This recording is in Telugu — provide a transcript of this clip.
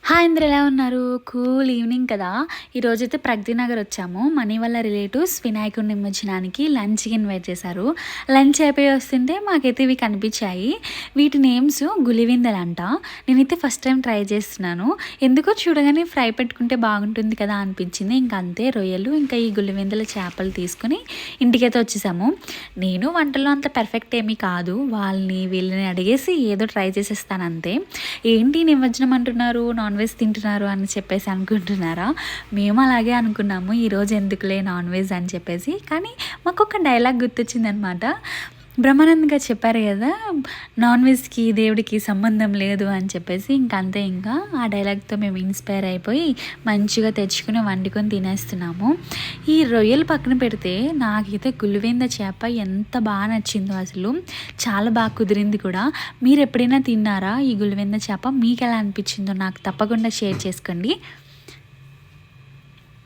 హాయ్ అందరూ ఎలా ఉన్నారు? కూల్ ఈవినింగ్ కదా! ఈరోజైతే ప్రగతి నగర్ వచ్చాము. మనీ వాళ్ళ రిలేటివ్స్ వినాయకుడి నిమజ్జనానికి లంచ్‌కి ఇన్వైట్ చేశారు. లంచ్ అయిపోయి వస్తుంటే మాకైతే ఇవి కనిపించాయి. వీటి నేమ్స్ గులివిందలంట. నేనైతే ఫస్ట్ టైం ట్రై చేస్తున్నాను. ఎందుకో చూడగానే ఫ్రై పెట్టుకుంటే బాగుంటుంది కదా అనిపించింది. ఇంకా అంతే రొయ్యలు ఇంకా ఈ గులివిందల చేపలు తీసుకొని ఇంటికైతే వచ్చేసాము. నేను వంటలో అంత పర్ఫెక్ట్ ఏమీ కాదు. వాళ్ళని వీళ్ళని అడిగేసి ఏదో ట్రై చేసేస్తాను అంతే. ఏంటి నిమజ్జనం అంటున్నారు, నాన్ వెజ్ తింటున్నారు అని చెప్పేసి అనుకుంటున్నారా? మేము అలాగే అనుకున్నాము, ఈరోజు ఎందుకులే నాన్ వెజ్ అని చెప్పేసి. కానీ మాకు ఒక డైలాగ్ గుర్తొచ్చిందనమాట. బ్రహ్మానంద్ గారు చెప్పారు కదా, నాన్ వెజ్కి దేవుడికి సంబంధం లేదు అని చెప్పేసి. ఇంకంతే, ఇంకా ఆ డైలాగ్తో మేము ఇన్స్పైర్ అయిపోయి మంచిగా తెచ్చుకుని వండుకొని తినేస్తున్నాము. ఈ రొయ్యలు పక్కన పెడితే నాకైతే గులివేంద చేప ఎంత బాగా నచ్చిందో, అసలు చాలా బాగా కుదిరింది కూడా. మీరు ఎప్పుడైనా తిన్నారా ఈ గులివేంద చేప? మీకు ఎలా అనిపించిందో నాకు తప్పకుండా షేర్ చేసుకోండి.